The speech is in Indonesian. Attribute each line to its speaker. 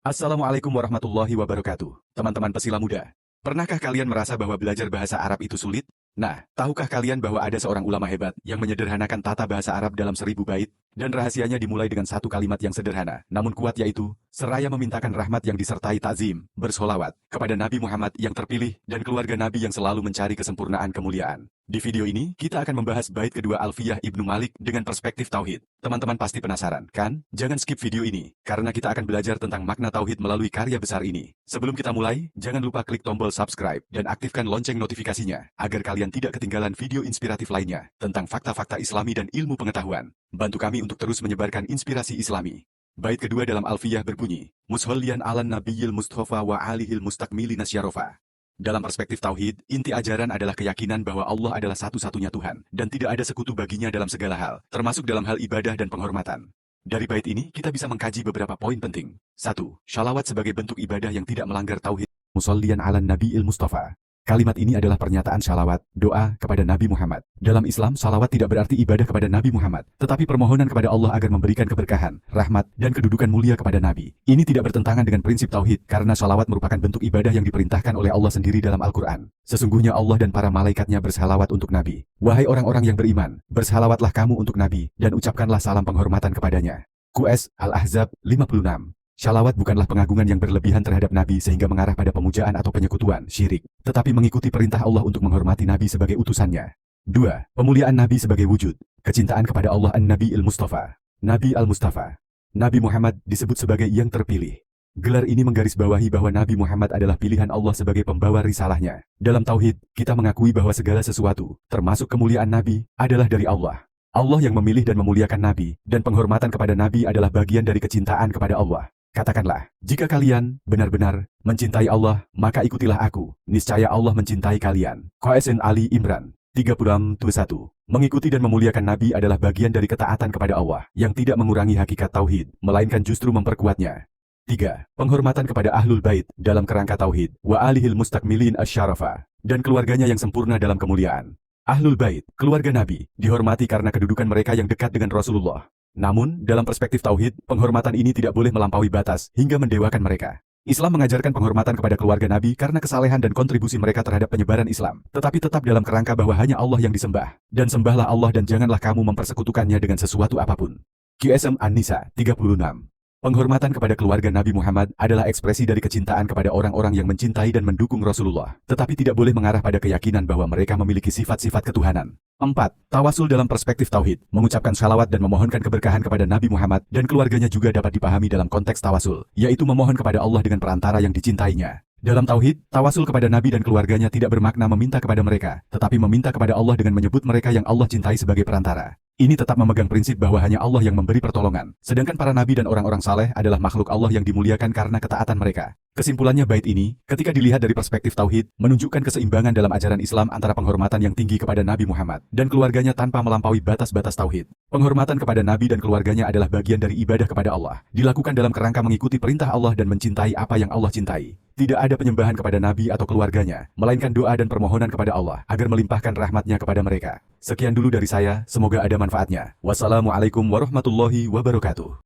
Speaker 1: Assalamualaikum warahmatullahi wabarakatuh. Teman-teman pesila muda, pernahkah kalian merasa bahwa belajar bahasa Arab itu sulit? Nah, tahukah kalian bahwa ada seorang ulama hebat yang menyederhanakan tata bahasa Arab dalam 1000 bait? Dan rahasianya dimulai dengan satu kalimat yang sederhana, namun kuat, yaitu, seraya memintakan rahmat yang disertai takzim, bersolawat, kepada Nabi Muhammad yang terpilih dan keluarga Nabi yang selalu mencari kesempurnaan kemuliaan. Di video ini, kita akan membahas bait kedua Alfiyah Ibnu Malik dengan perspektif Tauhid. Teman-teman pasti penasaran, kan? Jangan skip video ini, karena kita akan belajar tentang makna Tauhid melalui karya besar ini. Sebelum kita mulai, jangan lupa klik tombol subscribe dan aktifkan lonceng notifikasinya, agar kalian tidak ketinggalan video inspiratif lainnya tentang fakta-fakta Islami dan ilmu pengetahuan. Bantu kami untuk terus menyebarkan inspirasi Islami. Bait kedua dalam Alfiyah berbunyi, Mushollian alan Nabiyil Mustafa wa alihil mustakmilina syarofa. Dalam perspektif Tauhid, inti ajaran adalah keyakinan bahwa Allah adalah satu-satunya Tuhan, dan tidak ada sekutu baginya dalam segala hal, termasuk dalam hal ibadah dan penghormatan. Dari bait ini, kita bisa mengkaji beberapa poin penting. 1. Shalawat sebagai bentuk ibadah yang tidak melanggar Tauhid. Mushollian alan Nabiyil Mustafa. Kalimat ini adalah pernyataan shalawat, doa, kepada Nabi Muhammad. Dalam Islam, shalawat tidak berarti ibadah kepada Nabi Muhammad, tetapi permohonan kepada Allah agar memberikan keberkahan, rahmat, dan kedudukan mulia kepada Nabi. Ini tidak bertentangan dengan prinsip Tauhid, karena shalawat merupakan bentuk ibadah yang diperintahkan oleh Allah sendiri dalam Al-Quran. Sesungguhnya Allah dan para malaikatnya bersalawat untuk Nabi. Wahai orang-orang yang beriman, bersalawatlah kamu untuk Nabi, dan ucapkanlah salam penghormatan kepadanya. QS Al-Ahzab 56. Shalawat bukanlah pengagungan yang berlebihan terhadap Nabi sehingga mengarah pada pemujaan atau penyekutuan, syirik, tetapi mengikuti perintah Allah untuk menghormati Nabi sebagai utusannya. 2. Pemuliaan Nabi sebagai wujud, kecintaan kepada Allah An-Nabi Al-Mustafa. Nabi Al-Mustafa. Nabi Muhammad disebut sebagai yang terpilih. Gelar ini menggarisbawahi bahwa Nabi Muhammad adalah pilihan Allah sebagai pembawa risalahnya. Dalam Tauhid, kita mengakui bahwa segala sesuatu, termasuk kemuliaan Nabi, adalah dari Allah. Allah yang memilih dan memuliakan Nabi, dan penghormatan kepada Nabi adalah bagian dari kecintaan kepada Allah. Katakanlah, jika kalian benar-benar mencintai Allah, maka ikutilah aku. Niscaya Allah mencintai kalian. Qasim Ali Imran 36:1. Mengikuti dan memuliakan Nabi adalah bagian dari ketaatan kepada Allah, yang tidak mengurangi hakikat Tauhid, melainkan justru memperkuatnya. 3. Penghormatan kepada Ahlul Bait dalam kerangka Tauhid, wa alihil mustakmilin asyarafa, dan keluarganya yang sempurna dalam kemuliaan. Ahlul Bait, keluarga Nabi, dihormati karena kedudukan mereka yang dekat dengan Rasulullah. Namun, dalam perspektif Tauhid, penghormatan ini tidak boleh melampaui batas hingga mendewakan mereka. Islam mengajarkan penghormatan kepada keluarga Nabi karena kesalehan dan kontribusi mereka terhadap penyebaran Islam, tetapi tetap dalam kerangka bahwa hanya Allah yang disembah. Dan sembahlah Allah dan janganlah kamu mempersekutukannya dengan sesuatu apapun. QSM An-Nisa 36. Penghormatan kepada keluarga Nabi Muhammad adalah ekspresi dari kecintaan kepada orang-orang yang mencintai dan mendukung Rasulullah, tetapi tidak boleh mengarah pada keyakinan bahwa mereka memiliki sifat-sifat ketuhanan. 4. Tawasul dalam perspektif Tauhid, mengucapkan shalawat dan memohonkan keberkahan kepada Nabi Muhammad dan keluarganya juga dapat dipahami dalam konteks tawasul, yaitu memohon kepada Allah dengan perantara yang dicintainya. Dalam Tauhid, tawasul kepada Nabi dan keluarganya tidak bermakna meminta kepada mereka, tetapi meminta kepada Allah dengan menyebut mereka yang Allah cintai sebagai perantara. Ini tetap memegang prinsip bahwa hanya Allah yang memberi pertolongan, sedangkan para nabi dan orang-orang saleh adalah makhluk Allah yang dimuliakan karena ketaatan mereka. Kesimpulannya, bait ini, ketika dilihat dari perspektif Tauhid, menunjukkan keseimbangan dalam ajaran Islam antara penghormatan yang tinggi kepada Nabi Muhammad dan keluarganya tanpa melampaui batas-batas Tauhid. Penghormatan kepada Nabi dan keluarganya adalah bagian dari ibadah kepada Allah, dilakukan dalam kerangka mengikuti perintah Allah dan mencintai apa yang Allah cintai. Tidak ada penyembahan kepada Nabi atau keluarganya, melainkan doa dan permohonan kepada Allah agar melimpahkan rahmatnya kepada mereka. Sekian dulu dari saya, semoga ada manfaatnya. Wassalamualaikum warahmatullahi wabarakatuh.